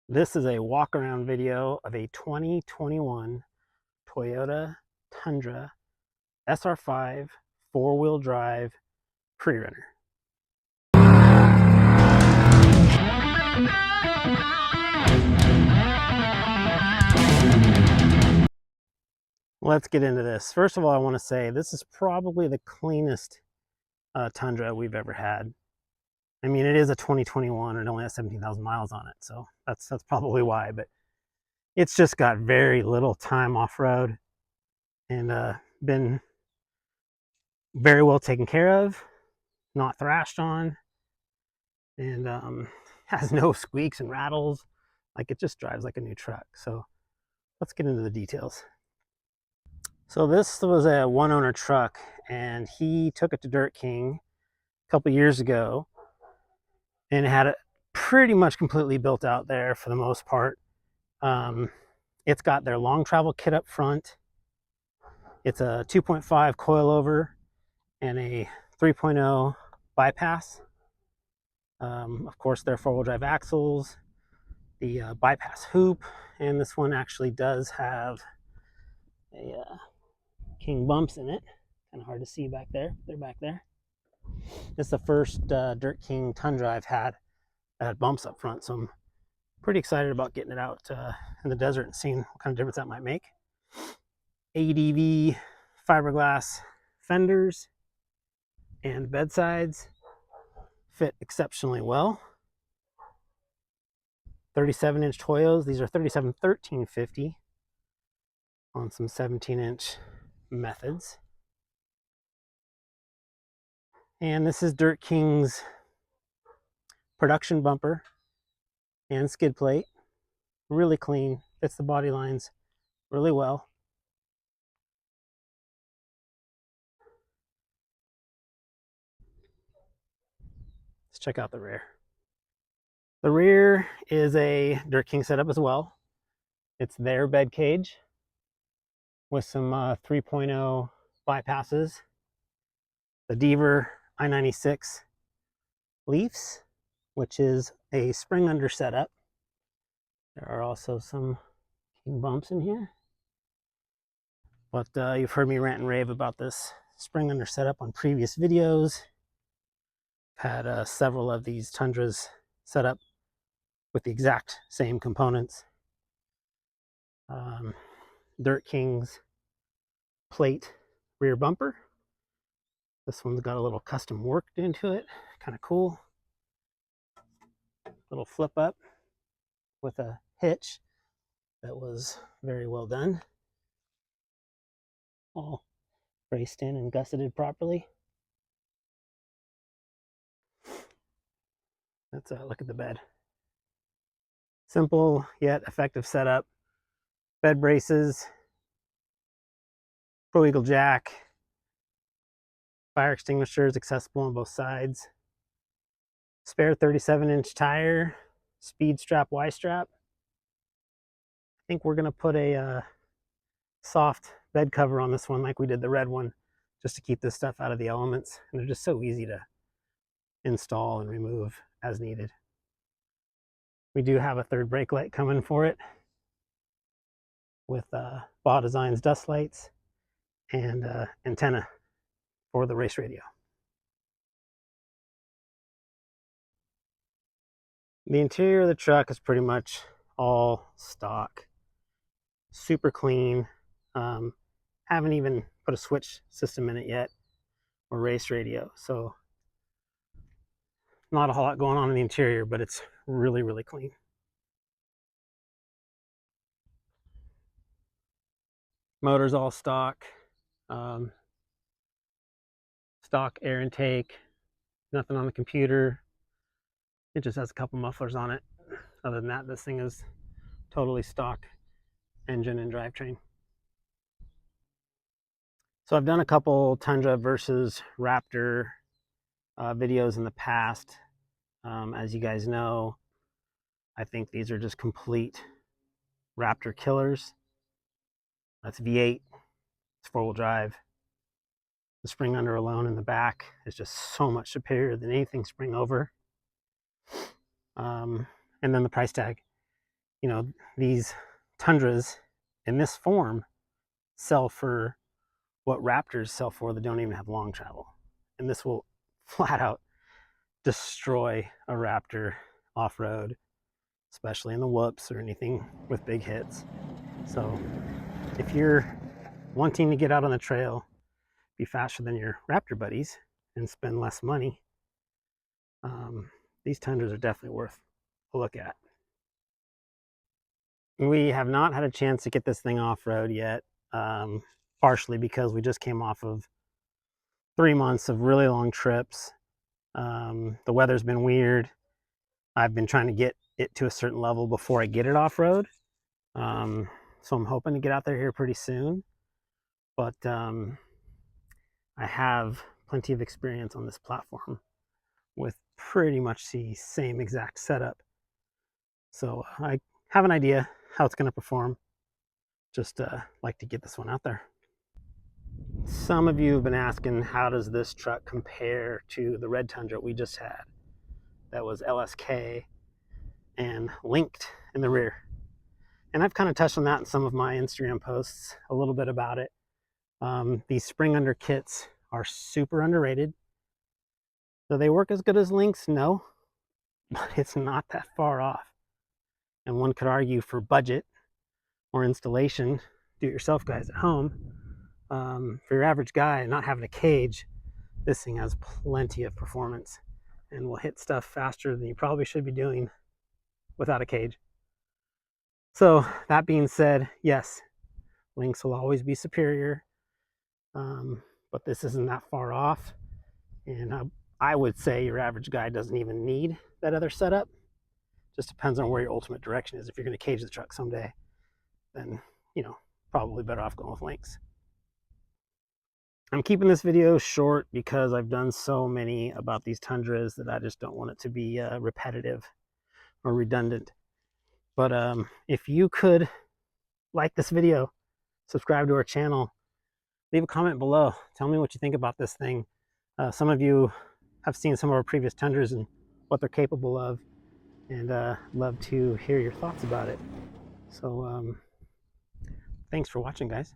This is a walk around video of a 2021 Toyota Tundra SR5 four-wheel drive Prerunner. Let's get into this. First of all, I want to say this is probably the cleanest Tundra we've ever had. I mean, it is a 2021 and it only has 17,000 miles on it, so that's probably why, but it's just got very little time off-road and been very well taken care of, not thrashed on, and has no squeaks and rattles. Like, it just drives like a new truck. So let's get into the details. So this was a one-owner truck, and he took it to Dirt King a couple years ago and had it pretty much completely built out there for the most part. It's got their long travel kit up front. It's a 2.5 coilover and a 3.0 bypass. Of course, their four-wheel drive axles, the bypass hoop, and this one actually does have a King bumps in it. Kind of hard to see back there. They're back there. This is the first Dirt King Tundra I've had that had bumps up front, so I'm pretty excited about getting it out in the desert and seeing what kind of difference that might make. ADV fiberglass fenders and bedsides fit exceptionally well. 37-inch Toyos. These are 37-1350 on some 17-inch methods. And this is Dirt King's production bumper and skid plate. Really clean, fits the body lines really well. Let's check out the rear. The rear is a Dirt King setup as well. It's their bed cage with some 3.0 bypasses. The Deaver I96 leafs, which is a spring under setup. There are also some King bumps in here. But you've heard me rant and rave about this spring under setup on previous videos. I've had several of these Tundras set up with the exact same components. Dirt King's plate rear bumper. This one's got a little custom work into it, kind of cool. Little flip up with a hitch that was very well done. All braced in and gusseted properly. Let's look at the bed. Simple yet effective setup. Bed braces, Pro Eagle jack, fire extinguishers accessible on both sides, spare 37-inch tire, speed strap Y-strap. I think we're going to put a soft bed cover on this one like we did the red one, just to keep this stuff out of the elements. And they're just so easy to install and remove as needed. We do have a third brake light coming for it with Baugh Designs dust lights and antenna for the race radio. The interior of the truck is pretty much all stock. Super clean. Haven't even put a switch system in it yet or race radio, so not a whole lot going on in the interior, but it's really, really clean. Motor's all stock. Stock air intake. Nothing on the computer. It just has a couple mufflers on it. Other than that, this thing is totally stock engine and drivetrain. So I've done a couple Tundra versus Raptor videos in the past. As you guys know, I think these are just complete Raptor killers. That's V8, it's four-wheel drive. The spring under alone in the back is just so much superior than anything spring over. And then the price tag. you know, these Tundras in this form sell for what Raptors sell for that don't even have long travel. And this will flat out destroy a Raptor off-road, especially in the whoops or anything with big hits. So if you're wanting to get out on the trail, be faster than your Raptor buddies, and spend less money, these Tundras are definitely worth a look at. We have not had a chance to get this thing off-road yet, partially because we just came off of 3 months of really long trips. The weather's been weird. I've been trying to get it to a certain level before I get it off-road. So I'm hoping to get out there here pretty soon. But I have plenty of experience on this platform with pretty much the same exact setup. So I have an idea how it's going to perform. Just like to get this one out there. Some of you have been asking, how does this truck compare to the red Tundra we just had? That was LSK and linked in the rear. And I've kind of touched on that in some of my Instagram posts, a little bit about it. These spring under kits are super underrated. Do they work as good as links? No, but it's not that far off. And one could argue for budget or installation, do-it-yourself guys at home, for your average guy not having a cage, this thing has plenty of performance and will hit stuff faster than you probably should be doing without a cage. So that being said, yes, links will always be superior, but this isn't that far off. And I would say your average guy doesn't even need that other setup. Just depends on where your ultimate direction is. If you're going to cage the truck someday, then, you know, probably better off going with links. I'm keeping this video short because I've done so many about these Tundras that I just don't want it to be repetitive or redundant. But if you could like this video, subscribe to our channel, leave a comment below. Tell me what you think about this thing. Some of you have seen some of our previous Tundras and what they're capable of, and love to hear your thoughts about it. So thanks for watching, guys.